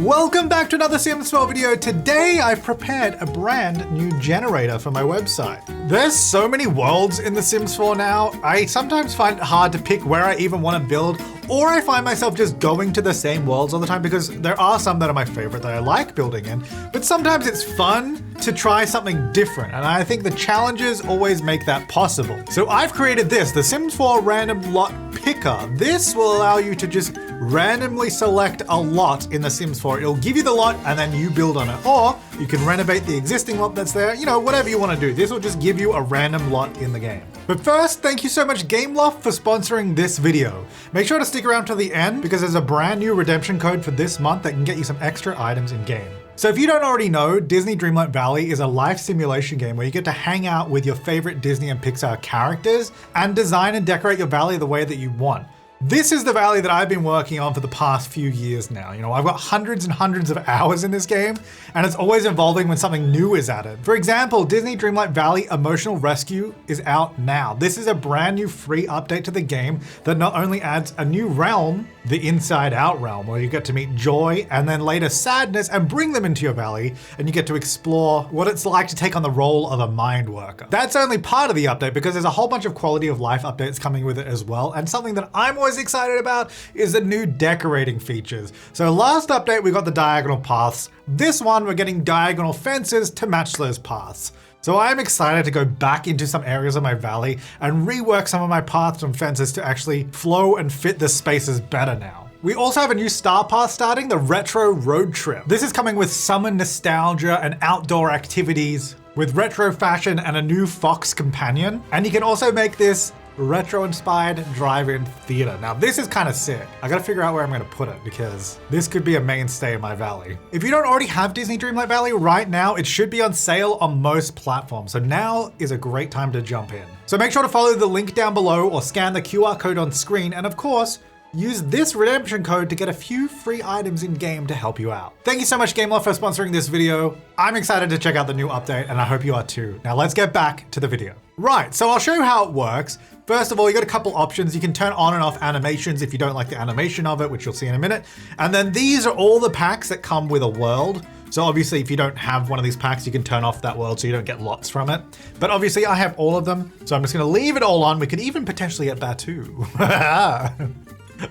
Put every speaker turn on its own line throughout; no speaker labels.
Welcome back to another Sims 4 video. Today I've prepared a brand new generator for my website. There's so many worlds in The Sims 4 now, I sometimes find it hard to pick where I even want to build, or I find myself just going to the same worlds all the time because there are some that are my favorite that I like building in, but sometimes it's fun to try something different, and I think the challenges always make that possible. So I've created this, the Sims 4 Random Lot Picker. This will allow you to just randomly select a lot in The Sims 4. It'll give you the lot and then you build on it. Or you can renovate the existing lot that's there, whatever you want to do. This will just give you a random lot in the game. But first, thank you so much Gameloft for sponsoring this video. Make sure to stick around to the end because there's a brand new redemption code for this month that can get you some extra items in game. So if you don't already know, Disney Dreamlight Valley is a life simulation game where you get to hang out with your favorite Disney and Pixar characters and design and decorate your valley the way that you want. This is the valley that I've been working on for the past few years now. I've got hundreds and hundreds of hours in this game, and it's always evolving when something new is added. For example, Disney Dreamlight Valley Emotional Rescue is out now. This is a brand new free update to the game that not only adds a new realm, the Inside Out realm, where you get to meet joy and then later sadness and bring them into your valley, and you get to explore what it's like to take on the role of a mind worker. That's only part of the update because there's a whole bunch of quality of life updates coming with it as well, and something that I'm always excited about is the new decorating features. So last update we got the diagonal paths. This one we're getting diagonal fences to match those paths. So I'm excited to go back into some areas of my valley and rework some of my paths and fences to actually flow and fit the spaces better now. We also have a new star path starting, the Retro Road Trip. This is coming with summer nostalgia and outdoor activities with retro fashion and a new Fox companion. And you can also make this retro-inspired drive-in theater. Now this is kind of sick. I gotta figure out where I'm gonna put it because this could be a mainstay in my valley. If you don't already have Disney Dreamlight Valley right now, it should be on sale on most platforms. So now is a great time to jump in. So make sure to follow the link down below or scan the QR code on screen. And of course, use this redemption code to get a few free items in game to help you out. Thank you so much Gameloft for sponsoring this video. I'm excited to check out the new update and I hope you are too. Now let's get back to the video. Right, so I'll show you how it works. First of all, you got a couple options. You can turn on and off animations if you don't like the animation of it, which you'll see in a minute. And then these are all the packs that come with a world. So obviously if you don't have one of these packs, you can turn off that world so you don't get lots from it. But obviously I have all of them. So I'm just gonna leave it all on. We could even potentially get that too.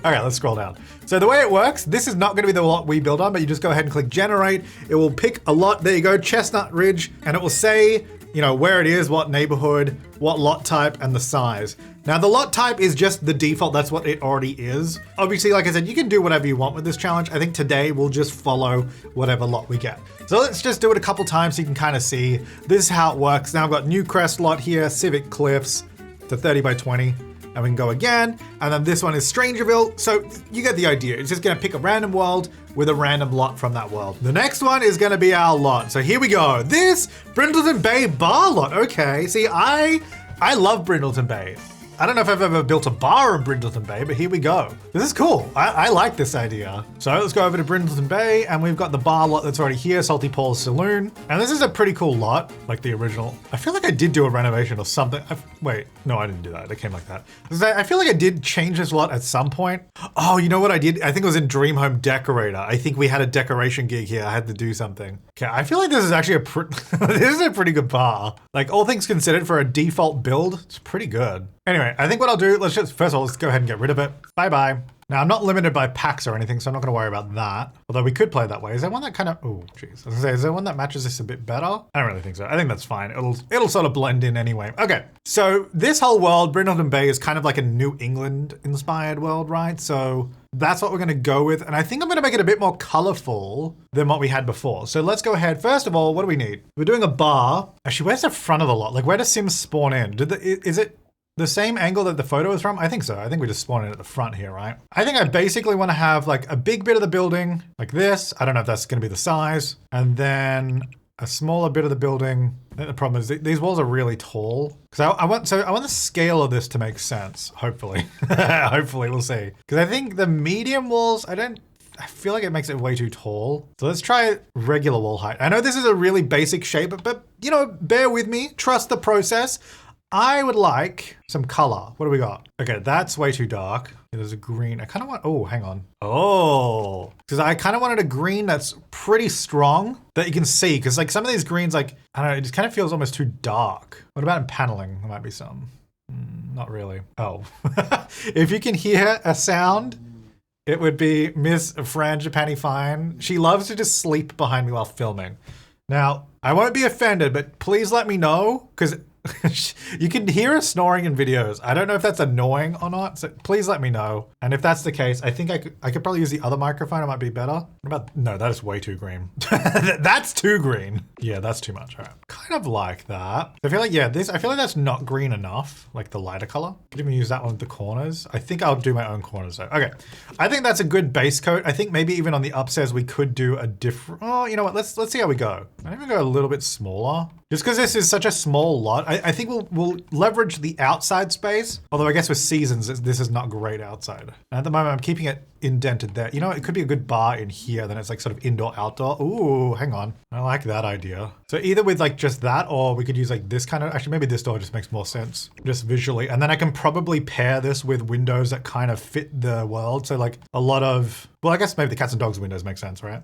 Okay, let's scroll down. So the way it works, this is not gonna be the lot we build on, but you just go ahead and click generate. It will pick a lot, there you go, Chestnut Ridge, and it will say, where it is, what neighborhood, what lot type, and the size. Now the lot type is just the default, that's what it already is. Obviously, like I said, you can do whatever you want with this challenge. I think today we'll just follow whatever lot we get. So let's just do it a couple times so you can kind of see. This is how it works. Now I've got Newcrest lot here, Civic Cliffs, to 30 by 20. And we can go again, and then this one is Strangerville. So you get the idea. It's just gonna pick a random world with a random lot from that world. The next one is gonna be our lot. So here we go. This Brindleton Bay bar lot. Okay, see, I love Brindleton Bay. I don't know if I've ever built a bar in Brindleton Bay, but here we go. This is cool. I like this idea. So let's go over to Brindleton Bay, and we've got the bar lot that's already here, Salty Paul's Saloon. And this is a pretty cool lot, like the original. I feel like I did do a renovation or something. Wait, no, I didn't do that. It came like that. I feel like I did change this lot at some point. Oh, you know what I did? I think it was in Dream Home Decorator. I think we had a decoration gig here. I had to do something. Okay, I feel like this is actually this is a pretty good bar. Like all things considered for a default build, it's pretty good. Anyway, I think what I'll do, first of all, let's go ahead and get rid of it. Bye-bye. Now, I'm not limited by packs or anything, so I'm not gonna worry about that. Although we could play that way. Is there one that kind of, oh, geez. I was gonna say, is there one that matches this a bit better? I don't really think so. I think that's fine. It'll sort of blend in anyway. Okay, so this whole world, Brindleton Bay, is kind of like a New England-inspired world, right? So that's what we're gonna go with. And I think I'm gonna make it a bit more colorful than what we had before. So let's go ahead. First of all, what do we need? We're doing a bar. Actually, where's the front of the lot? Like, where does Sims spawn in? Is it the same angle that the photo is from? I think so. I think we just spawn in at the front here, right? I think I basically want to have like a big bit of the building like this. I don't know if that's going to be the size. And then a smaller bit of the building. I think the problem is these walls are really tall. Because I want the scale of this to make sense, hopefully. Hopefully, we'll see. Because I think the medium walls, I feel like it makes it way too tall. So let's try regular wall height. I know this is a really basic shape, but bear with me, trust the process. I would like some color. What do we got? Okay, that's way too dark. There's a green. I kind of want, oh, hang on. Oh, because I kind of wanted a green that's pretty strong that you can see. Because like some of these greens, like, I don't know, it just kind of feels almost too dark. What about in paneling? There might be some. Not really. Oh, if you can hear a sound, it would be Miss Frangipani Fine. She loves to just sleep behind me while filming. Now, I won't be offended, but please let me know, because you can hear her snoring in videos. I don't know if that's annoying or not, so please let me know. And if that's the case, I think I could probably use the other microphone. It might be better. What about, no, that is way too green. That's too green. Yeah, that's too much. All right. Kind of like that. I feel like, yeah, I feel like that's not green enough, like the lighter color. Could even use that one with the corners. I think I'll do my own corners though. Okay. I think that's a good base coat. I think maybe even on the upstairs, we could do a different, oh, you know what? Let's see how we go. I even go a little bit smaller. Just because this is such a small lot, I think we'll leverage the outside space. Although I guess with seasons, this is not great outside. And at the moment, I'm keeping it indented there. You know, it could be a good bar in here. Then it's like sort of indoor, outdoor. Ooh, hang on. I like that idea. So either with like just that, or we could use like this kind of, actually maybe this door just makes more sense just visually. And then I can probably pair this with windows that kind of fit the world. So like a lot of, well, I guess maybe the cats and dogs windows make sense, right?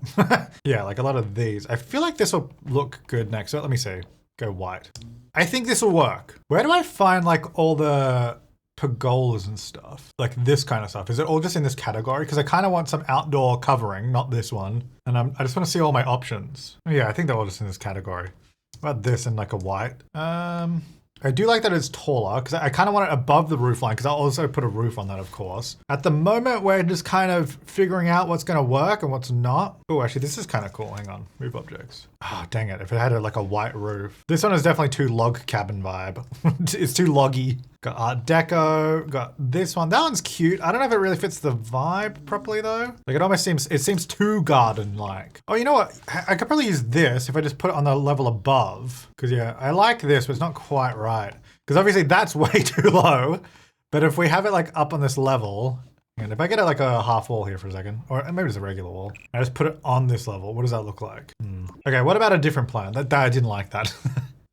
Yeah, like a lot of these. I feel like this will look good next. So let me see. Go white. I think this will work. Where do I find like all the pergolas and stuff? Like this kind of stuff. Is it all just in this category? Because I kind of want some outdoor covering, not this one. And I just want to see all my options. Yeah, I think they're all just in this category. What about this in like a white? I do like that it's taller because I kind of want it above the roof line because I'll also put a roof on that, of course. At the moment, we're just kind of figuring out what's going to work and what's not. Oh, actually, this is kind of cool. Hang on. Move objects. Ah, dang it. If it had like a white roof. This one is definitely too log cabin vibe. It's too loggy. Got Art Deco. Got this one. That one's cute. I don't know if it really fits the vibe properly though. Like it seems too garden-like. Oh, you know what? I could probably use this if I just put it on the level above. Because yeah, I like this, but it's not quite right. Because obviously that's way too low. But if we have it like up on this level, and if I get it like a half wall here for a second, or maybe it's a regular wall, I just put it on this level. What does that look like? Okay, what about a different plan? That I didn't like that.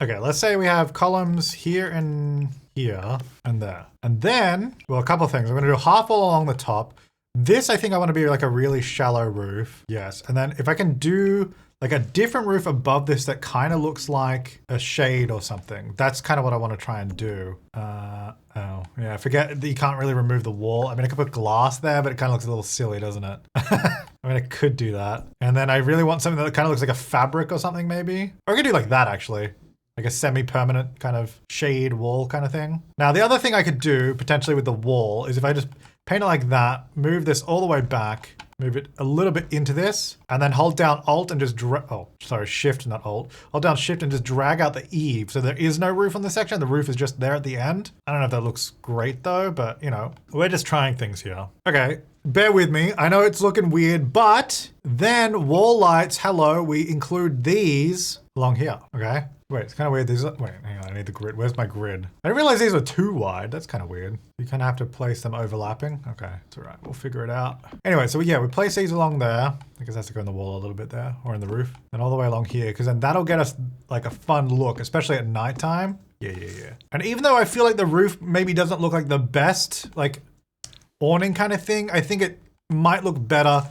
Okay, let's say we have columns here and here and there. And then, well, a couple of things. I'm gonna do a half wall along the top. This, I think I wanna be like a really shallow roof. Yes, and then if I can do like a different roof above this that kind of looks like a shade or something. That's kind of what I want to try and do. Oh, yeah, I forget that you can't really remove the wall. I mean, I could put glass there, but it kind of looks a little silly, doesn't it? I mean, I could do that. And then I really want something that kind of looks like a fabric or something, maybe. Or I could do like that, actually. Like a semi-permanent kind of shade wall kind of thing. Now, the other thing I could do potentially with the wall is if I just paint it like that, move this all the way back, move it a little bit into this, and then hold down Alt and just Shift, not Alt. Hold down Shift and just drag out the eave. So there is no roof on this section. The roof is just there at the end. I don't know if that looks great though, but you know, we're just trying things here. Okay, bear with me. I know it's looking weird, but then wall lights, hello, we include these along here, okay? Wait, it's kind of weird. Wait, hang on, I need the grid. Where's my grid? I didn't realize these were too wide. That's kind of weird. You kind of have to place them overlapping. Okay, it's all right. We'll figure it out. Anyway, so yeah, we place these along there. I guess that's to go in the wall a little bit there, or in the roof. And all the way along here, because then that'll get us like a fun look, especially at nighttime. Yeah. And even though I feel like the roof maybe doesn't look like the best, like awning kind of thing, I think it might look better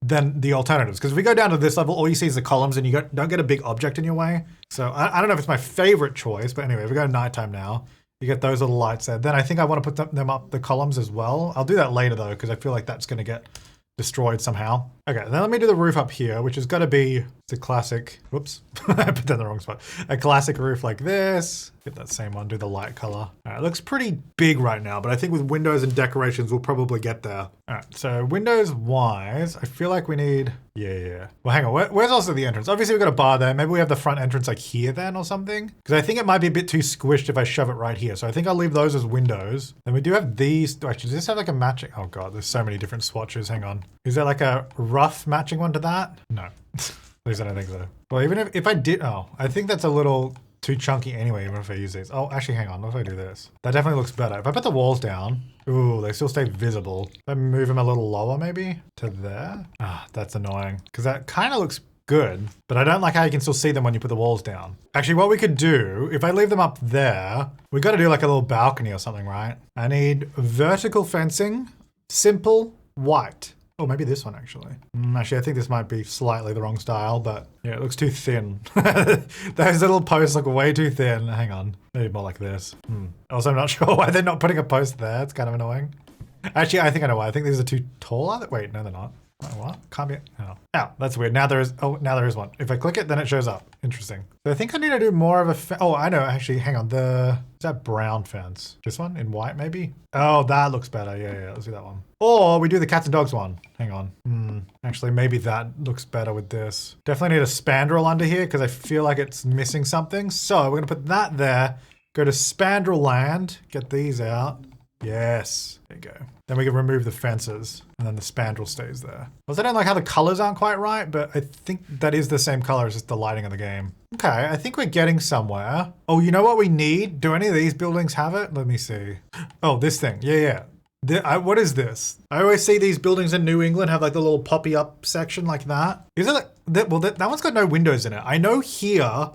than the alternatives. Because if we go down to this level, all you see is the columns and you don't get a big object in your way. So I don't know if it's my favorite choice, but anyway, if we go to nighttime now, you get those little lights there. Then I think I want to put them up the columns as well. I'll do that later though, because I feel like that's going to get destroyed somehow. Okay, then let me do the roof up here, which is going to be the classic, whoops, I put that in the wrong spot. A classic roof like this. Get that same one, do the light color. All right, it looks pretty big right now, but I think with windows and decorations, we'll probably get there. All right, so windows wise, I feel like we need, yeah. Well, hang on, where's also the entrance? Obviously we've got a bar there. Maybe we have the front entrance like here then or something. Because I think it might be a bit too squished if I shove it right here. So I think I'll leave those as windows. Then we do have these, actually, does this have like a matching? Oh God, there's so many different swatches, hang on. Is there like a rough matching one to that? No, at least I don't think so. Well, even if I did, oh, I think that's a little too chunky anyway, even if I use these. Oh, actually, hang on, what if I do this? That definitely looks better. If I put the walls down, ooh, they still stay visible. If I move them a little lower maybe to there. Ah, that's annoying. Because that kind of looks good, but I don't like how you can still see them when you put the walls down. Actually, what we could do, if I leave them up there, we got to do like a little balcony or something, right? I need vertical fencing, simple, white. Oh, maybe this one actually. Actually, I think this might be slightly the wrong style, but yeah, it looks too thin. Those little posts look way too thin. Hang on, maybe more like this. Also, I'm not sure why they're not putting a post there. It's kind of annoying. Actually, I think I know why. I think these are too tall. Wait, no, they're not. Wait, what? Can't be. Oh, that's weird. Now there is. Oh, now there is one. If I click it, then it shows up. Interesting. So I think I need to do more of a. Oh, I know. Actually, hang on. Is that brown fence? This one in white, maybe? Oh, that looks better. Yeah. Let's do that one. Or we do the cats and dogs one. Hang on. Actually, maybe that looks better with this. Definitely need a spandrel under here because I feel like it's missing something. So we're gonna put that there. Go to spandrel land. Get these out. Yes. There you go. Then we can remove the fences and then the spandrel stays there. Also, I don't like how the colors aren't quite right, but I think that is the same color as just the lighting of the game. Okay, I think we're getting somewhere. Oh, you know what we need? Do any of these buildings have it? Let me see. Oh, this thing. Yeah. What is this? I always see these buildings in New England have like the little poppy up section like that. Is it like that? Well, that one's got no windows in it. I know here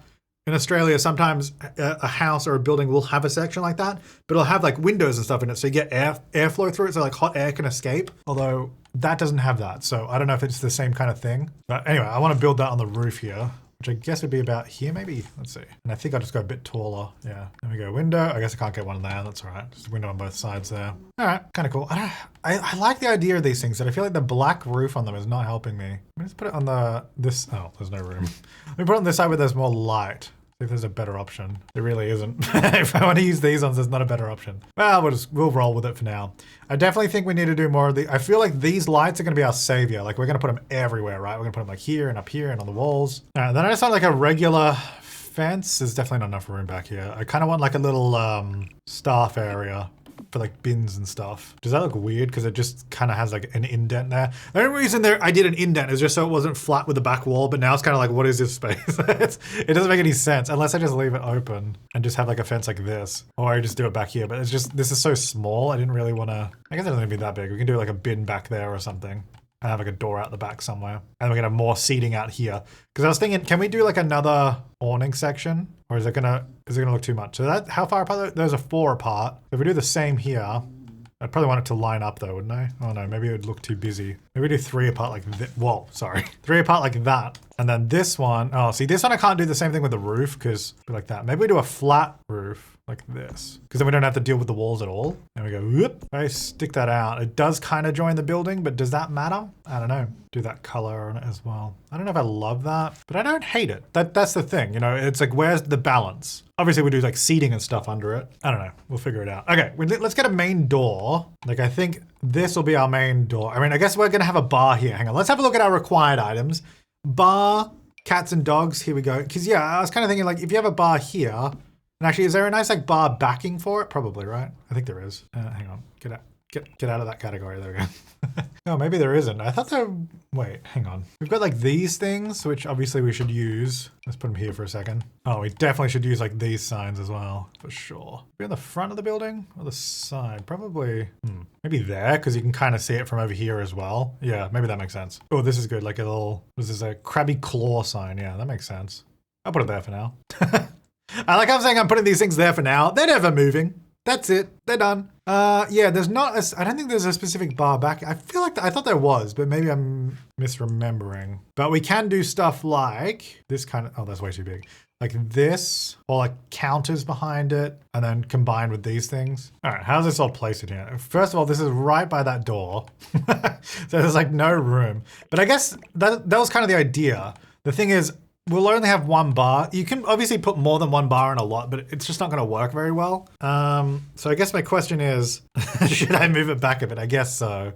in Australia, sometimes a house or a building will have a section like that, but it'll have like windows and stuff in it, so you get airflow through it, so like hot air can escape. Although that doesn't have that, so I don't know if it's the same kind of thing. But anyway, I want to build that on the roof here, which I guess would be about here maybe. Let's see. And I think I'll just go a bit taller. Yeah. There we go. Window. I guess I can't get one there. That's all right. Just a window on both sides there. All right. Kind of cool. I like the idea of these things, but I feel like the black roof on them is not helping me. Let me just put it on this. Oh, there's no room. Let me put it on this side where there's more light. See if there's a better option. There really isn't. If I want to use these ones, there's not a better option. Well, we'll roll with it for now. I definitely think we need to do more of the. I feel like these lights are going to be our savior. Like we're going to put them everywhere, right? We're going to put them like here and up here and on the walls. All right, then I just want like a regular fence. There's definitely not enough room back here. I kind of want like a little staff area for like bins and stuff. Does that look weird? Because it just kind of has like an indent there. The only reason I did an indent is just so it wasn't flat with the back wall, but now it's kind of like, what is this space? It doesn't make any sense unless I just leave it open and just have like a fence like this. Or I just do it back here, but it's just, this is so small. I didn't really want to, I guess it doesn't need to be that big. We can do like a bin back there or something. And have like a door out the back somewhere. And we're gonna have more seating out here. Because I was thinking, can we do like another awning section? Or is it gonna look too much? So how far apart? Those are 4 apart. If we do the same here, I'd probably want it to line up though, wouldn't I? Oh no, maybe it would look too busy. Maybe we do 3 apart like this. Whoa, sorry. 3 apart like that. And then this one, oh, see this one I can't do the same thing with the roof because like that. Maybe we do a flat roof like this. Because then we don't have to deal with the walls at all. There we go, whoop. I stick that out. It does kind of join the building, but does that matter? I don't know. Do that color on it as well. I don't know if I love that, but I don't hate it. That's the thing, you know, it's like, where's the balance? Obviously we do like seating and stuff under it. I don't know, we'll figure it out. Okay, let's get a main door. Like I think this will be our main door. I mean, I guess we're gonna have a bar here. Hang on, let's have a look at our required items. Bar, cats and dogs, here we go. Cause yeah, I was kind of thinking like, if you have a bar here, and actually, is there a nice like bar backing for it? Probably, right? I think there is. Hang on, get out of that category. There we go. No, maybe there isn't. I thought there. Wait, hang on. We've got like these things, which obviously we should use. Let's put them here for a second. Oh, we definitely should use like these signs as well, for sure. Be on the front of the building or the side? Probably. Maybe there, because you can kind of see it from over here as well. Yeah, maybe that makes sense. Oh, this is good. Like a little. This is a crabby claw sign. Yeah, that makes sense. I'll put it there for now. I like how I'm saying I'm putting these things there for now. They're never moving. That's it. They're done. Yeah, there's not I don't think there's a specific bar back. I feel like I thought there was, but maybe I'm misremembering. But we can do stuff like this kind of, oh, that's way too big. Like this, or like counters behind it, and then combined with these things. All right, how's this all placed in here? First of all, this is right by that door. So there's like no room. But I guess that was kind of the idea. The thing is, we'll only have 1 bar. You can obviously put more than 1 bar in a lot, but it's just not going to work very well. So I guess my question is, should I move it back a bit? I guess so.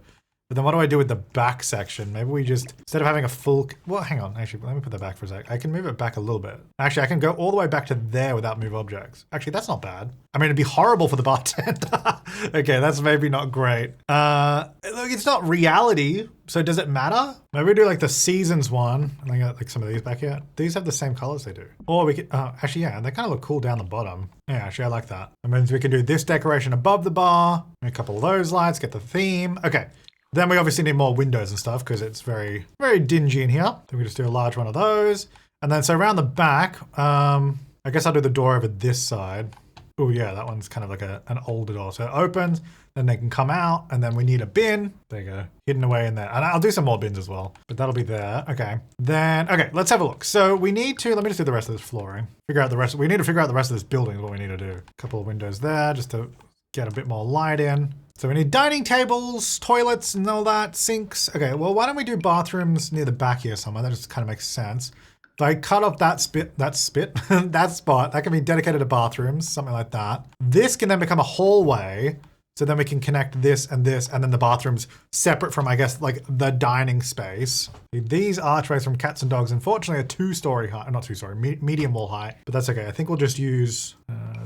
But then what do I do with the back section? Maybe we just, instead of having a full, well, hang on. Actually, let me put that back for a sec. I can move it back a little bit. Actually, I can go all the way back to there without move objects. Actually, that's not bad. I mean, it'd be horrible for the bartender. Okay, that's maybe not great. Look, it's not reality. So does it matter? Maybe we do like the seasons one. I got like some of these back here. These have the same colors they do. Or we could, actually, yeah, they kind of look cool down the bottom. Yeah, actually, I like that. That means we can do this decoration above the bar, a couple of those lights, get the theme. Okay. Then we obviously need more windows and stuff because it's very, very dingy in here. Then we just do a large one of those. And then so around the back, I guess I'll do the door over this side. Oh yeah, that one's kind of like an older door. So it opens, then they can come out, and then we need a bin. There you go, hidden away in there. And I'll do some more bins as well, but that'll be there. Okay, then, okay, let's have a look. So we need to, let me just do the rest of this flooring. Figure out the rest, we need to figure out the rest of this building is what we need to do. A couple of windows there just to get a bit more light in. So we need dining tables, toilets, and all that, sinks. Okay, well, why don't we do bathrooms near the back here somewhere? That just kind of makes sense. If I cut off that that spot, that can be dedicated to bathrooms, something like that. This can then become a hallway. So then we can connect this, and then the bathroom's separate from, I guess, like the dining space. These archways from Cats and Dogs, unfortunately, are 2-story height, not 2-story, medium wall height, but that's okay. I think we'll just use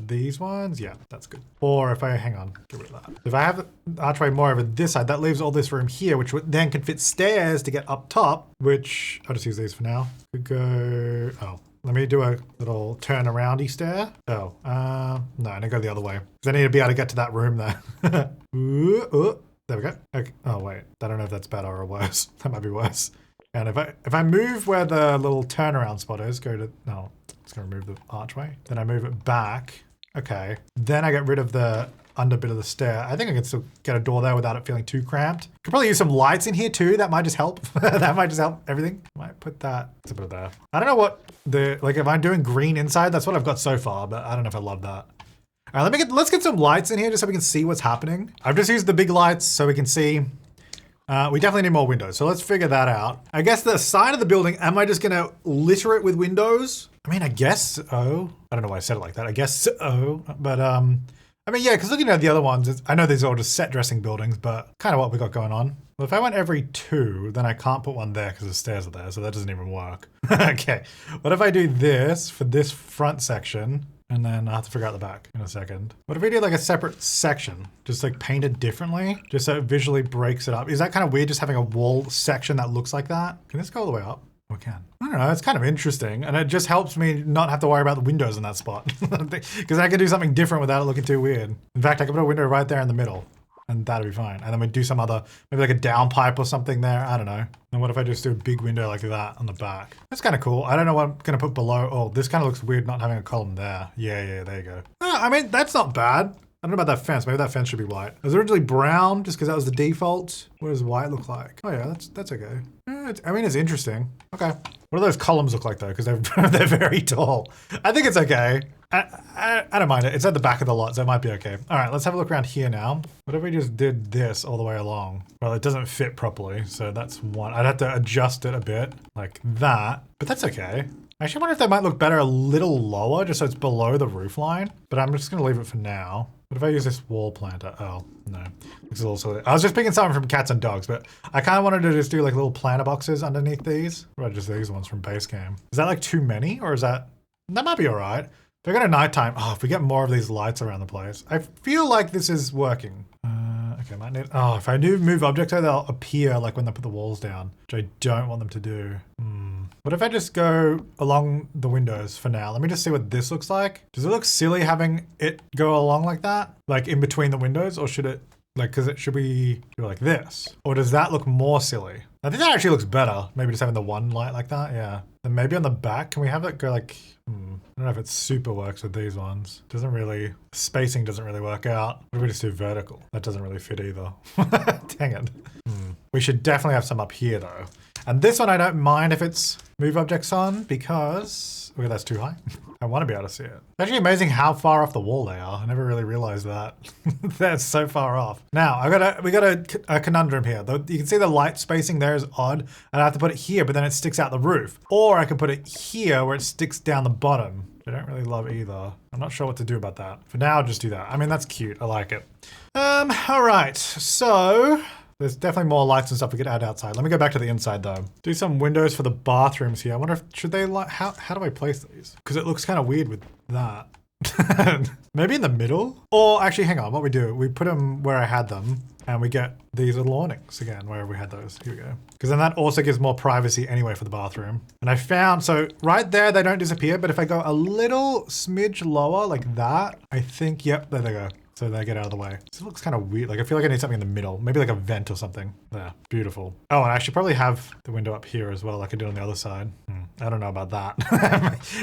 these ones. Yeah, that's good. Or if I, hang on, get rid of that. If I have the archway more over this side, that leaves all this room here, which then can fit stairs to get up top, which I'll just use these for now. We go, oh. Let me do a little turn aroundy stair. Oh, no, I need to go the other way. Because I need to be able to get to that room there. Ooh, there we go. Okay. Oh wait, I don't know if that's better or worse. That might be worse. And if I move where the little turnaround spot is, go to, no, it's gonna remove the archway. Then I move it back. Okay. Then I get rid of the under bit of the stair. I think I can still get a door there without it feeling too cramped. Could probably use some lights in here too. That might just help. That might just help everything. Might put that, let's put it there. I don't know what the, like if I'm doing green inside, that's what I've got so far, but I don't know if I love that. All right, let's get some lights in here just so we can see what's happening. I've just used the big lights so we can see. We definitely need more windows, so let's figure that out. I guess the side of the building, am I just gonna litter it with windows? I mean, I guess, oh, I don't know why I said it like that. I guess, oh, but I mean, yeah, because looking at the other ones, I know these are all just set dressing buildings, but kind of what we got going on. Well, if I went every 2, then I can't put one there because the stairs are there, so that doesn't even work. Okay, what if I do this for this front section, and then I'll have to figure out the back in a second. What if we did like a separate section, just like painted differently, just so it visually breaks it up? Is that kind of weird, just having a wall section that looks like that? Can this go all the way up? We can. I don't know, it's kind of interesting, and it just helps me not have to worry about the windows in that spot. Because I can do something different without it looking too weird. In fact, I could put a window right there in the middle, and that'd be fine. And then we'd do some other, maybe like a downpipe or something there, I don't know. And what if I just do a big window like that on the back? That's kind of cool. I don't know what I'm gonna put below. Oh, this kind of looks weird not having a column there. Yeah, there you go. I mean, that's not bad. I don't know about that fence. Maybe that fence should be white. It was originally brown just because that was the default. What does white look like? Oh yeah, that's okay. I mean, it's interesting. Okay. What do those columns look like though? Because they're very tall. I think it's okay. I don't mind it. It's at the back of the lot, so it might be okay. All right, let's have a look around here now. What if we just did this all the way along? Well, it doesn't fit properly, so that's one. I'd have to adjust it a bit like that, but that's okay. I actually wonder if that might look better a little lower, just so it's below the roof line, but I'm just gonna leave it for now. What if I use this wall planter? Oh, no. This is also, I was just picking something from Cats and Dogs, but I kind of wanted to just do like little planter boxes underneath these. What about just these ones from Base Game? Is that like too many, or is that might be all right. If I go to nighttime, oh, if we get more of these lights around the place. I feel like this is working. Okay, might need, oh, if I do move objects, they'll appear like when they put the walls down, which I don't want them to do. What if I just go along the windows for now? Let me just see what this looks like. Does it look silly having it go along like that? Like in between the windows, or should it, like, cause it should be like this? Or does that look more silly? I think that actually looks better. Maybe just having the one light like that, yeah. Then maybe on the back, can we have it go like, I don't know if it super works with these ones. Doesn't really, spacing doesn't really work out. What if we just do vertical? That doesn't really fit either. Dang it. We should definitely have some up here though. And this one I don't mind if it's move objects on because, okay, that's too high. I want to be able to see it. It's actually amazing how far off the wall they are. I never really realized that. They're so far off. Now, we got a conundrum here. You can see the light spacing there is odd, and I have to put it here, but then it sticks out the roof. Or I can put it here where it sticks down the bottom. I don't really love either. I'm not sure what to do about that. For now, I'll just do that. I mean, that's cute. I like it. All right, so there's definitely more lights and stuff we could add outside. Let me go back to the inside though. Do some windows for the bathrooms here. I wonder if, should they like, how do I place these? Because it looks kind of weird with that. Maybe in the middle? Or actually, hang on, what we do, we put them where I had them and we get these little awnings again, where we had those. Here we go. Because then that also gives more privacy anyway for the bathroom. And I found, so right there, they don't disappear, but if I go a little smidge lower like that, I think, yep, there they go. so they get out of the way. This looks kind of weird. Like I feel like I need something in the middle, maybe like a vent or something. There, beautiful. Oh, and I should probably have the window up here as well, like I did on the other side. I don't know about that.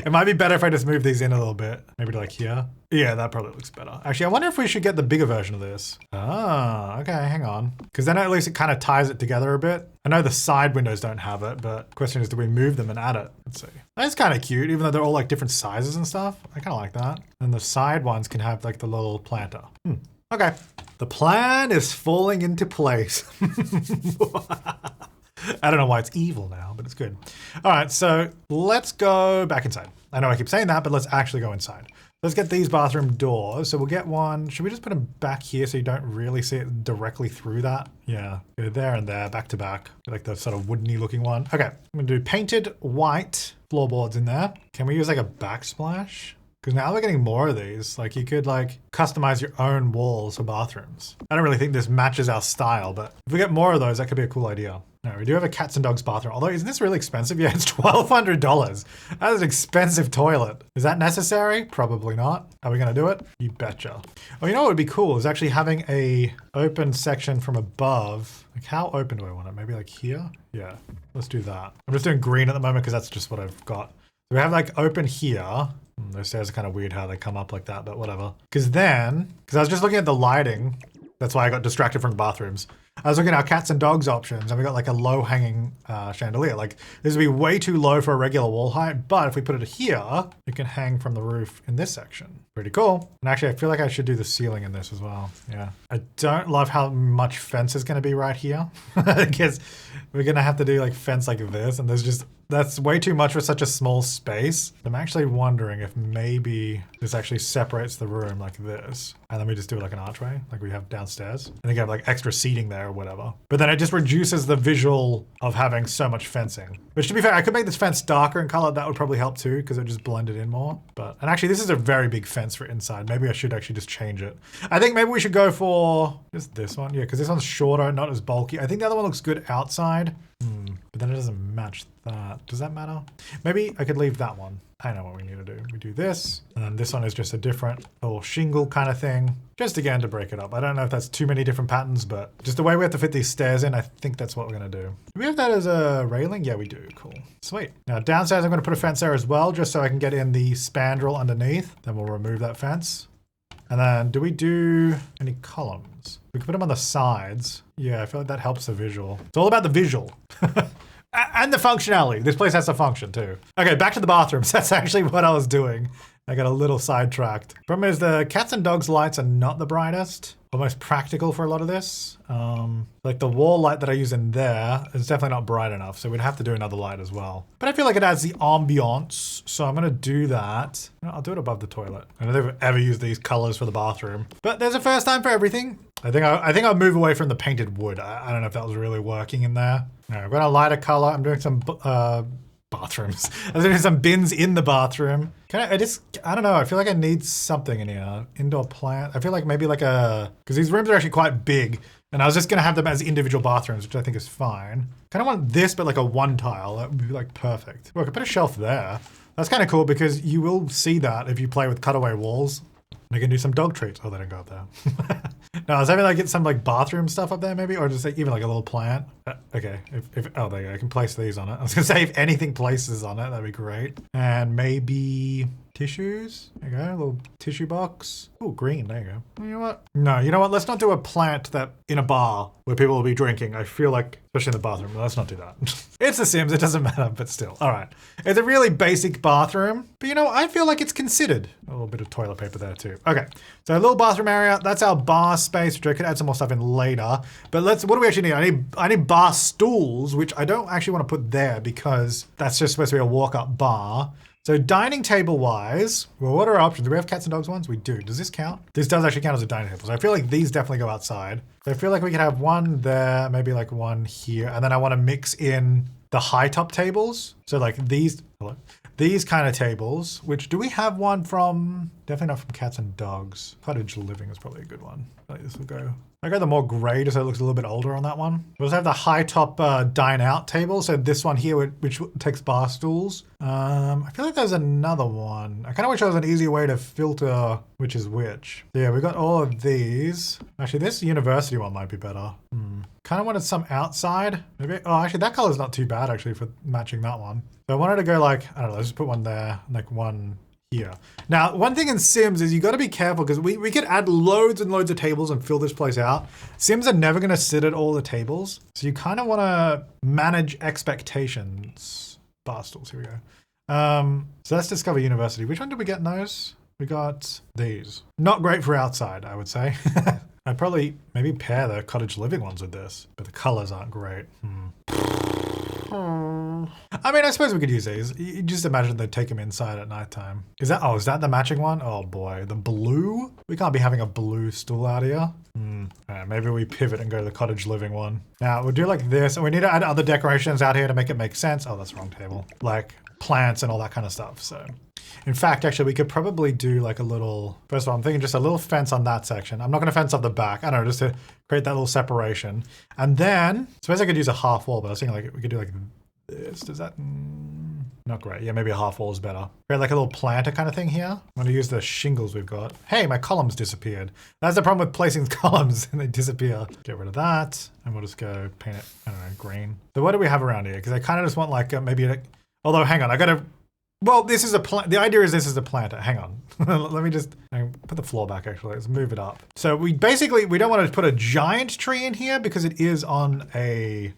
It might be better if I just move these in a little bit, maybe to like here. Yeah, that probably looks better. Actually, I wonder if we should get the bigger version of this. Ah, okay, hang on. Because then at least it kind of ties it together a bit. I know the side windows don't have it, but the question is, do we move them and add it? Let's see. That's kind of cute, even though they're all like different sizes and stuff. I kind of like that. And the side ones can have like the little planter. Okay. The plan is falling into place. I don't know why it's evil now, but it's good. All right, so let's go back inside. I know I keep saying that, but let's actually go inside. Let's get these bathroom doors. So we'll get one. Should we just put them back here so you don't really see it directly through that? Yeah, go there and there, back to back. Like the sort of woodeny looking one. Okay, I'm gonna do painted white floorboards in there. Can we use like a backsplash? Because now we're getting more of these. Like you could like customize your own walls for bathrooms. I don't really think this matches our style, but if we get more of those, that could be a cool idea. No, we do have a cats and dogs bathroom. Although, isn't this really expensive? Yeah, it's $1,200. That is an expensive toilet. Is that necessary? Probably not. Are we gonna do it? You betcha. Oh, you know what would be cool is actually having a open section from above. Like how open do I want it? Maybe like here? Yeah, let's do that. I'm just doing green at the moment because that's just what I've got. So we have like open here. Those stairs are kind of weird how they come up like that, but whatever. Because I was just looking at the lighting. That's why I got distracted from the bathrooms. I was looking at our cats and dogs options and we got like a low hanging chandelier. Like this would be way too low for a regular wall height, but if we put it here, it can hang from the roof in this section. Pretty cool. And actually I feel like I should do the ceiling in this as well. Yeah. I don't love how much fence is going to be right here. I guess we're going to have to do like fence like this and that's way too much for such a small space. I'm actually wondering if maybe this actually separates the room like this. And then we just do it like an archway, like we have downstairs. I think I have like extra seating there or whatever. But then it just reduces the visual of having so much fencing. Which to be fair, I could make this fence darker in color. That would probably help too, because it would just blend it in more. And actually this is a very big fence for inside. Maybe I should actually just change it. I think maybe we should go for just this one. Yeah, because this one's shorter, not as bulky. I think the other one looks good outside. But then it doesn't match that. Does that matter? Maybe I could leave that one. I know what we need to do. We do this, and then this one is just a different little shingle kind of thing. Just again to break it up. I don't know if that's too many different patterns, but just the way we have to fit these stairs in, I think that's what we're gonna do. Do we have that as a railing? Yeah, we do. Cool. Sweet. Now downstairs, I'm gonna put a fence there as well, just so I can get in the spandrel underneath. Then we'll remove that fence. And then do we do any columns? We can put them on the sides. Yeah, I feel like that helps the visual. It's all about the visual. And the functionality. This place has to function too. Okay, back to the bathrooms. That's actually what I was doing. I got a little sidetracked. Problem is the cats and dogs lights are not the brightest or most practical for a lot of this. Like the wall light that I use in there is definitely not bright enough, so we'd have to do another light as well. But I feel like it adds the ambiance, so I'm gonna do that. I'll do it above the toilet. I don't think I've ever used these colors for the bathroom, but there's a first time for everything. I think I'll move away from the painted wood. I don't know if that was really working in there. No, I'm gonna light a color. I'm doing some bathrooms. I'm doing some bins in the bathroom. I don't know. I feel like I need something in here. Indoor plant. I feel like maybe like because these rooms are actually quite big. And I was just gonna have them as individual bathrooms, which I think is fine. Kind of want this, but like a one tile. That would be like perfect. Well, I could put a shelf there. That's kind of cool because you will see that if you play with cutaway walls. They can do some dog treats. Oh, they don't go up there. No, I was having like get some like bathroom stuff up there maybe, or just like even like a little plant. Okay, oh, there you go. I can place these on it. I was gonna say if anything places on it, that'd be great. And maybe tissues. There you go, a little tissue box. Oh, green, there you go. You know what? No, you know what? Let's not do a plant that in a bar where people will be drinking. I feel like, especially in the bathroom, let's not do that. It's The Sims, it doesn't matter, but still. All right. It's a really basic bathroom, but you know, I feel like it's considered. A little bit of toilet paper there too. Okay, so a little bathroom area. That's our bar space, which I could add some more stuff in later. But what do we actually need? I need bar stools, which I don't actually want to put there because that's just supposed to be a walk-up bar. So dining table wise, well, what are our options? Do we have cats and dogs ones? We do. Does this count? This does actually count as a dining table. So I feel like these definitely go outside. So I feel like we could have one there, maybe like one here. And then I want to mix in the high top tables. So like these, hello, these kind of tables, which do we have one from, definitely not from Cats and Dogs. Cottage Living is probably a good one. I think this will go. I go the more grey just so it looks a little bit older on that one. We also have the high top dine out table. So this one here, which takes bar stools. I feel like there's another one. I kind of wish there was an easier way to filter which is which. Yeah, we got all of these. Actually, this university one might be better. Kind of wanted some outside. Maybe. Oh, actually, that color's not too bad actually for matching that one. So I wanted to go like, I don't know, let's just put one there, like one here. Now, one thing in Sims is you got to be careful because we could add loads and loads of tables and fill this place out. Sims are never going to sit at all the tables. So you kind of want to manage expectations. Bar stools, here we go. So let's discover university. Which one did we get in those? We got these. Not great for outside, I would say. I'd probably maybe pair the cottage living ones with this, but the colors aren't great. I mean, I suppose we could use these. You just imagine they'd take them inside at nighttime. Is that the matching one? Oh boy, the blue? We can't be having a blue stool out here. Maybe we pivot and go to the cottage living one. Now we'll do like this, and we need to add other decorations out here to make it make sense. Oh, that's the wrong table. Like plants and all that kind of stuff, so. In fact, actually, we could probably do like a little, first of all, I'm thinking just a little fence on that section. I'm not going to fence off the back. I don't know, just to create that little separation. And then, I suppose I could use a half wall, but I was thinking like we could do like this. Does that, not great. Yeah, maybe a half wall is better. Create like a little planter kind of thing here. I'm going to use the shingles we've got. Hey, my columns disappeared. That's the problem with placing columns and they disappear. Get rid of that. And we'll just go paint it, I don't know, green. So what do we have around here? Because I kind of just want like maybe, although hang on, I got to, well, this is the idea is this is a planter. Hang on. Let me just put the floor back actually. Let's move it up. So we don't want to put a giant tree in here because it is on a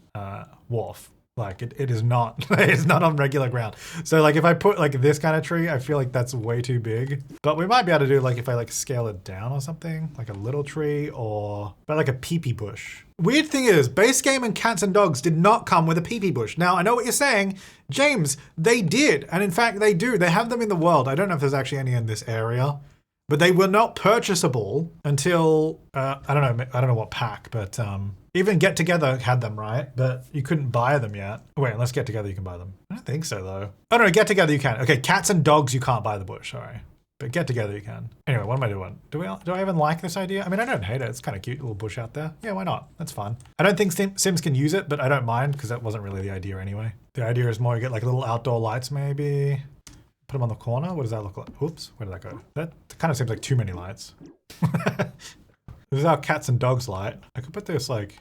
wharf. Like it is not, it's not on regular ground. So like if I put like this kind of tree, I feel like that's way too big. But we might be able to do like if I like scale it down or something, like a little tree or like a peepee bush. Weird thing is, base game and Cats and Dogs did not come with a peepee bush. Now I know what you're saying, James, they did. And in fact they do, they have them in the world. I don't know if there's actually any in this area, but they were not purchasable until, I don't know what pack, but even Get Together had them, right? But you couldn't buy them yet. Wait, unless Get Together you can buy them. I don't think so though. Oh no, Get Together you can. Okay, Cats and Dogs you can't buy the bush, sorry. But Get Together you can. Anyway, what am I doing? Do I even like this idea? I mean, I don't hate it. It's kind of cute, little bush out there. Yeah, why not? That's fun. I don't think Sims can use it, but I don't mind because that wasn't really the idea anyway. The idea is more you get like little outdoor lights maybe. Put them on the corner. What does that look like? Oops, where did that go? That kind of seems like too many lights. This is our Cats and Dogs light. I could put this like,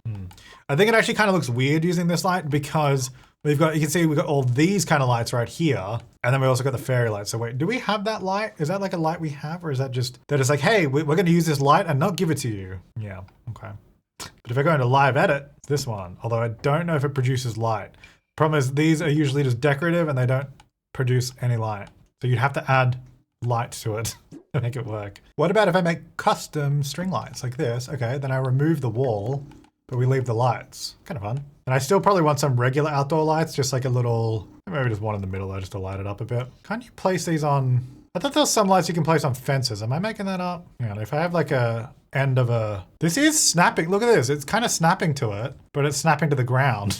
I think it actually kind of looks weird using this light because you can see we've got all these kind of lights right here. And then we also got the fairy light. So wait, do we have that light? Is that like a light we have? Or is that just, they're just like, hey, we're going to use this light and not give it to you. Yeah, okay. But if I go into live edit, it's this one. Although I don't know if it produces light. Problem is these are usually just decorative and they don't produce any light. So you'd have to add light to it to make it work. What about if I make custom string lights like this? Okay, then I remove the wall, but we leave the lights. Kind of fun. And I still probably want some regular outdoor lights, just like a little, maybe just one in the middle there just to light it up a bit. Can't you place these on, I thought there was some lights you can place on fences. Am I making that up? Hang on, if I have like a end of a, this is snapping. Look at this. It's kind of snapping to it, but it's snapping to the ground.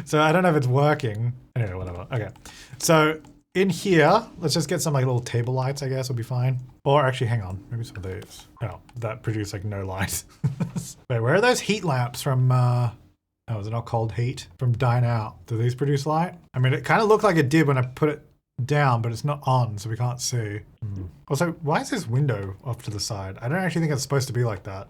So I don't know if it's working. Anyway, whatever. Okay. So in here, let's just get some like little table lights, I guess will be fine. Or actually, hang on, maybe some of these. Oh, that produce like no light. Wait, where are those heat lamps from, oh, is it not called heat? From Dine Out. Do these produce light? I mean, it kind of looked like it did when I put it down, but it's not on, so we can't see. Also, why is this window off to the side? I don't actually think it's supposed to be like that.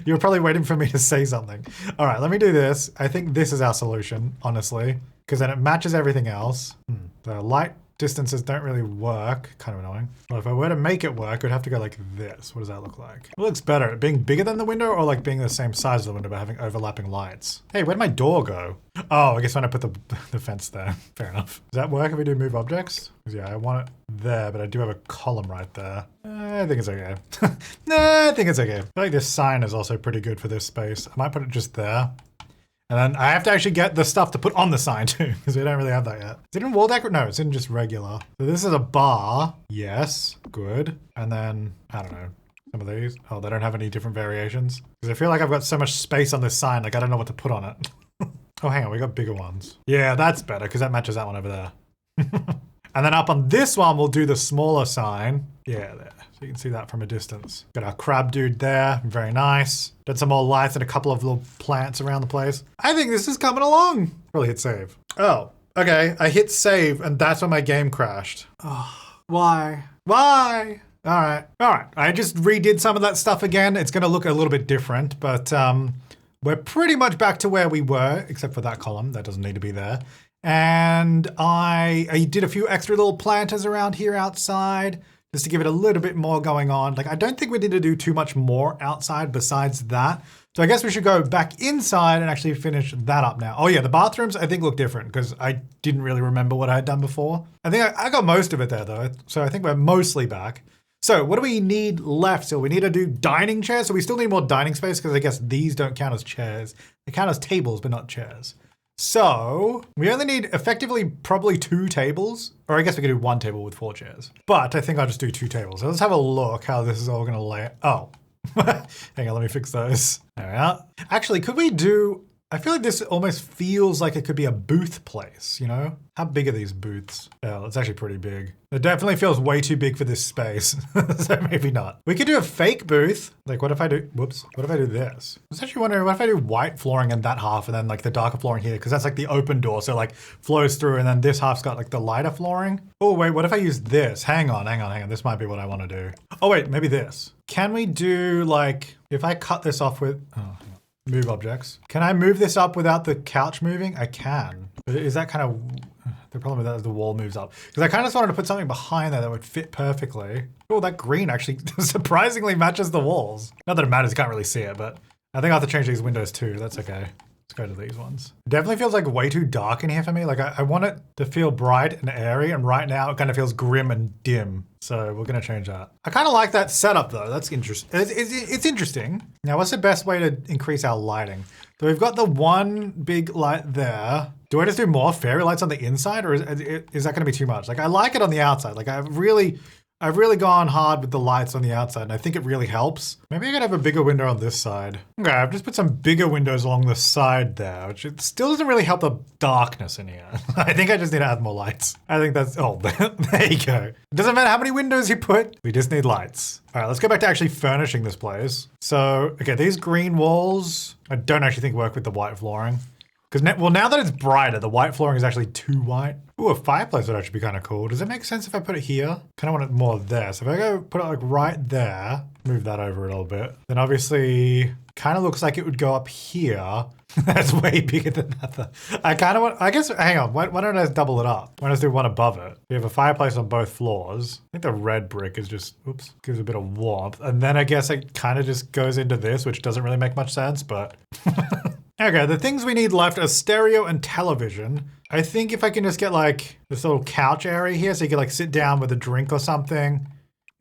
You were probably waiting for me to say something. All right, let me do this. I think this is our solution, honestly, because then it matches everything else. The light distances don't really work. Kind of annoying. Well, if I were to make it work, I'd have to go like this. What does that look like? It looks better. Being bigger than the window or like being the same size as the window but having overlapping lights? Hey, where'd my door go? Oh, I guess when I put the fence there. Fair enough. Does that work if we do move objects? Because yeah, I want it there, but I do have a column right there. I think it's okay. Nah, I think it's okay. I feel like this sign is also pretty good for this space. I might put it just there. And then I have to actually get the stuff to put on the sign too, because we don't really have that yet. Is it in wall decor? No, it's in just regular. So this is a bar. Yes, good. And then, I don't know, some of these. Oh, they don't have any different variations. Because I feel like I've got so much space on this sign, like I don't know what to put on it. Oh, hang on, we got bigger ones. Yeah, that's better because that matches that one over there. And then up on this one, we'll do the smaller sign. Yeah, there. So you can see that from a distance. Got our crab dude there. Very nice. Did some more lights and a couple of little plants around the place. I think this is coming along. Probably hit save. Oh, okay. I hit save and that's when my game crashed. Oh, why? Why? All right. I just redid some of that stuff again. It's going to look a little bit different, but we're pretty much back to where we were, except for that column. That doesn't need to be there. And I did a few extra little planters around here outside just to give it a little bit more going on. Like, I don't think we need to do too much more outside besides that. So I guess we should go back inside and actually finish that up now. Oh yeah, the bathrooms I think look different because I didn't really remember what I had done before. I think I got most of it there though. So I think we're mostly back. So what do we need left? So we need to do dining chairs. So we still need more dining space because I guess these don't count as chairs. They count as tables, but not chairs. So we only need effectively probably 2 tables, or I guess we could do 1 table with 4 chairs, but I think I'll just do 2 tables. So let's have a look how this is all gonna lay. Oh, hang on, let me fix those. There we are. Actually, could we do, I feel like this almost feels like it could be a booth place, you know? How big are these booths? Oh, it's actually pretty big. It definitely feels way too big for this space, so maybe not. We could do a fake booth. Like what if I do, whoops, what if I do this? I was actually wondering, what if I do white flooring in that half and then like the darker flooring here? Because that's like the open door, so like flows through and then this half's got like the lighter flooring. Oh wait, what if I use this? Hang on. This might be what I want to do. Oh wait, maybe this. Can we do like, if I cut this off with, oh, hang on. Move objects. Can I move this up without the couch moving? I can. But is that kind of, the problem with that is the wall moves up. Because I kind of just wanted to put something behind there that would fit perfectly. Oh, that green actually surprisingly matches the walls. Not that it matters, you can't really see it, but I think I have to change these windows too. That's okay. Let's go to these ones. It definitely feels like way too dark in here for me. Like I want it to feel bright and airy, and right now it kind of feels grim and dim. So we're gonna change that. I kind of like that setup though. That's interesting. It's interesting. Now, what's the best way to increase our lighting? So we've got the one big light there. Do I just do more fairy lights on the inside, or is that gonna be too much? Like I like it on the outside. Like I've really gone hard with the lights on the outside, and I think it really helps. Maybe I could have a bigger window on this side. Okay, I've just put some bigger windows along the side there, which it still doesn't really help the darkness in here. I think I just need to add more lights. I think that's, oh, there you go. It doesn't matter how many windows you put, we just need lights. All right, let's go back to actually furnishing this place. So, okay, these green walls, I don't actually think work with the white flooring. Because now that it's brighter, the white flooring is actually too white. Ooh, a fireplace would actually be kind of cool. Does it make sense if I put it here? Kind of want it more there. So if I go put it like right there, move that over a little bit, then obviously kind of looks like it would go up here. That's way bigger than that. I kind of want, I guess, hang on, why don't I just double it up? Why don't I just do one above it? We have a fireplace on both floors. I think the red brick is just, oops, gives a bit of warmth. And then I guess it kind of just goes into this, which doesn't really make much sense, but... Okay, the things we need left are stereo and television. I think if I can just get like this little couch area here so you can like sit down with a drink or something,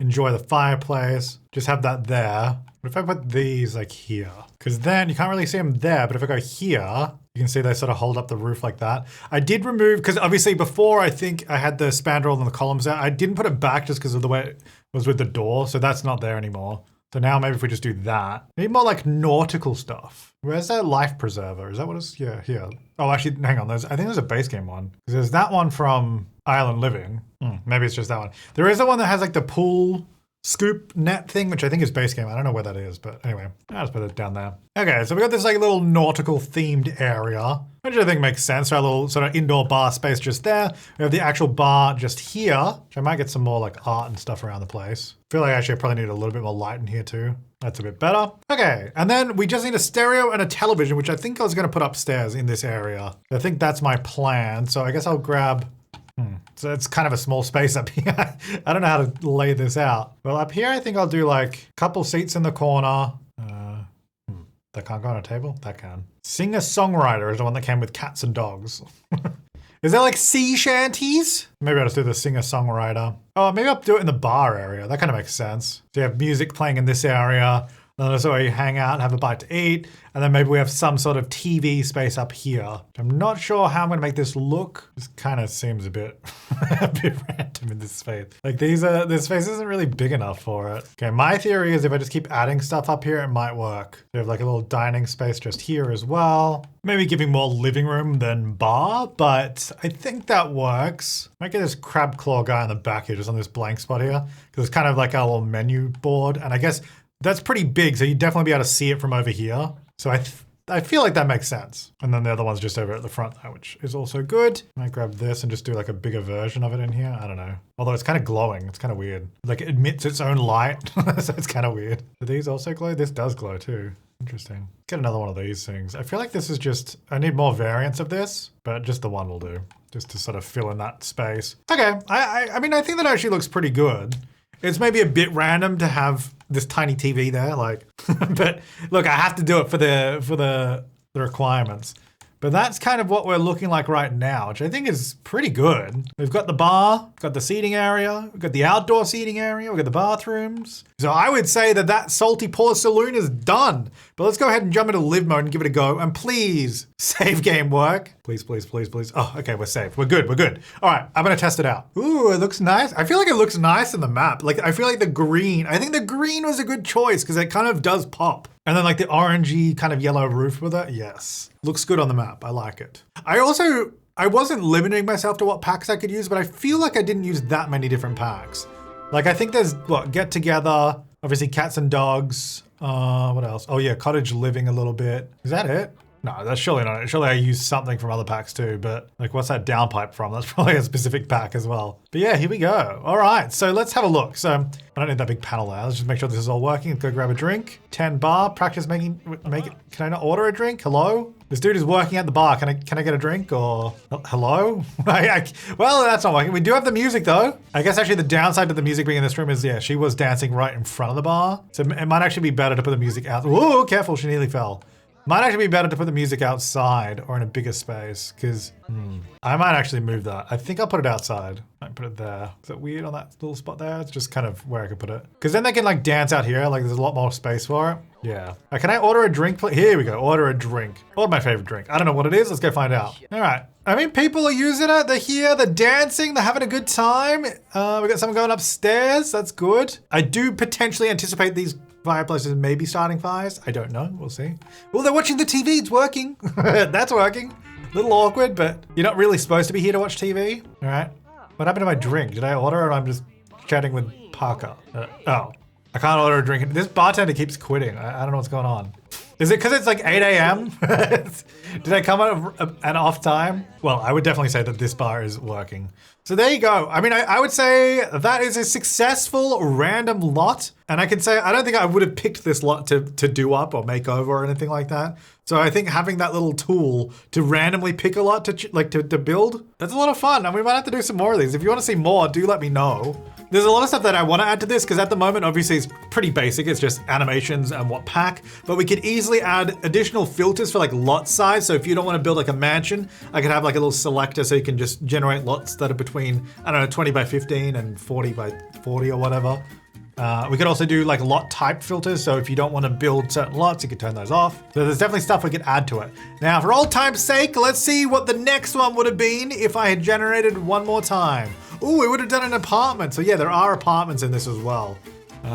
enjoy the fireplace, just have that there. What if I put these like here? Because then you can't really see them there, but if I go here, you can see they sort of hold up the roof like that. I did remove, because obviously before I think I had the spandrel and the columns out. I didn't put it back just because of the way it was with the door, so that's not there anymore. So now maybe if we just do that. Need more like nautical stuff. Where's that life preserver? Is that what it's, yeah, here. Oh, actually, hang on. I think there's a base game one. There's that one from Island Living. Maybe it's just that one. There is the one that has like the pool scoop net thing, which I think is base game. I don't know where that is, but anyway, I'll just put it down there. Okay, so we got this like little nautical themed area, which I think makes sense. Our little sort of indoor bar space just there. We have the actual bar just here, which I might get some more like art and stuff around the place. I feel like actually I probably need a little bit more light in here too. That's a bit better. Okay, and then we just need a stereo and a television, which I think I was gonna put upstairs in this area. I think that's my plan. So I guess I'll grab, so it's kind of a small space up here. I don't know how to lay this out. Well, up here, I think I'll do like a couple seats in the corner. That can't go on a table? That can. Singer-songwriter is the one that came with cats and dogs. Is there like sea shanties? Maybe I'll just do the singer-songwriter. Oh, maybe I'll do it in the bar area. That kind of makes sense. So you have music playing in this area. Then that's where you hang out, have a bite to eat. And then maybe we have some sort of TV space up here. I'm not sure how I'm gonna make this look. This kind of seems a bit, a bit random in this space. Like this space isn't really big enough for it. Okay, my theory is if I just keep adding stuff up here, it might work. We have like a little dining space just here as well. Maybe giving more living room than bar, but I think that works. Might get this crab claw guy in the back here, just on this blank spot here, because it's kind of like our little menu board. And I guess that's pretty big, so you'd definitely be able to see it from over here. So I feel like that makes sense. And then the other one's just over at the front there, which is also good. I might grab this and just do like a bigger version of it in here. I don't know. Although it's kind of glowing. It's kind of weird. Like it emits its own light. So it's kind of weird. Do these also glow? This does glow too. Interesting. Get another one of these things. I feel like this is just, I need more variants of this, but just the one will do. Just to sort of fill in that space. Okay, I mean, I think that actually looks pretty good. It's maybe a bit random to have this tiny TV there, like, but look, I have to do it for the requirements. But that's kind of what we're looking like right now, which I think is pretty good. We've got the bar, we've got the seating area, we've got the outdoor seating area, we've got the bathrooms. So I would say that that Salty Paw Saloon is done. But let's go ahead and jump into live mode and give it a go. And please, save game work. Please, please, please, please. Oh, okay, we're safe. We're good, we're good. All right, I'm gonna test it out. Ooh, it looks nice. I feel like it looks nice in the map. Like, I feel like the green, I think the green was a good choice because it kind of does pop. And then like the orangey kind of yellow roof with it. Yes. Looks good on the map. I like it. I wasn't limiting myself to what packs I could use, but I feel like I didn't use that many different packs. Like I think there's what, get together, obviously cats and dogs. What else? Oh yeah, cottage living a little bit. Is that it? No, that's surely not it. Surely I used something from other packs too, but like what's that downpipe from? That's probably a specific pack as well. But yeah, here we go. All right, so let's have a look. So I don't need that big panel there. Let's just make sure this is all working. Let's go grab a drink. 10 bar, practice make it. Can I not order a drink? Hello? This dude is working at the bar. Can I get a drink or hello? Well, that's not working. We do have the music though. I guess actually the downside to the music being in this room is, yeah, she was dancing right in front of the bar. So it might actually be better to put the music out. Whoa, careful, she nearly fell. Might actually be better to put the music outside or in a bigger space because I might actually move that. I think I'll put it outside. Might put it there. Is that weird on that little spot there? It's just kind of where I could put it. Because then they can like dance out here. Like there's a lot more space for it. Yeah. Can I order a drink? Here we go. Order a drink. Order my favorite drink. I don't know what it is. Let's go find out. All right. I mean, people are using it. They're here. They're dancing. They're having a good time. We got someone going upstairs. That's good. I do potentially anticipate these fireplaces may be starting fires. I don't know. We'll see. Well, they're watching the TV. It's working. That's working. A little awkward, but you're not really supposed to be here to watch TV. All right. What happened to my drink? Did I order it or I'm just chatting with Parker? Oh, I can't order a drink. This bartender keeps quitting. I don't know what's going on. Is it because it's like 8 a.m.? Did I come out of an off time? Well, I would definitely say that this bar is working. So there you go. I mean, I would say that is a successful random lot. And I can say, I don't think I would have picked this lot to do up or make over or anything like that. So I think having that little tool to randomly pick a lot to build, that's a lot of fun. And we might have to do some more of these. If you want to see more, do let me know. There's a lot of stuff that I want to add to this because at the moment, obviously it's pretty basic. It's just animations and what pack, but we could easily add additional filters for like lot size. So if you don't want to build like a mansion, I could have like a little selector so you can just generate lots that are between, I don't know, 20 by 15 and 40 by 40 or whatever. We could also do like lot type filters. So if you don't want to build certain lots, you could turn those off. So there's definitely stuff we could add to it. Now, for old time's sake, let's see what the next one would have been if I had generated one more time. Ooh, we would have done an apartment. So yeah, there are apartments in this as well.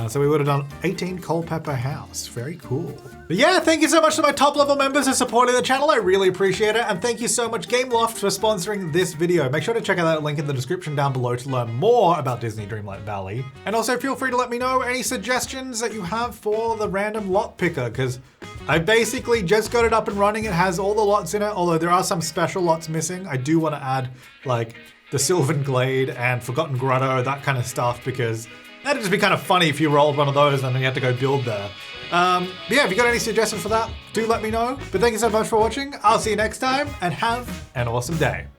So we would have done 18 Culpeper House. Very cool. But yeah, thank you so much to my top level members who supported the channel. I really appreciate it. And thank you so much Gameloft for sponsoring this video. Make sure to check out that link in the description down below to learn more about Disney Dreamlight Valley. And also feel free to let me know any suggestions that you have for the random lot picker, because I basically just got it up and running. It has all the lots in it, although there are some special lots missing. I do want to add like the Sylvan Glade and Forgotten Grotto, that kind of stuff, because that'd just be kind of funny if you rolled one of those and then you had to go build there. But yeah, if you got any suggestions for that, do let me know. But thank you so much for watching. I'll see you next time and have an awesome day.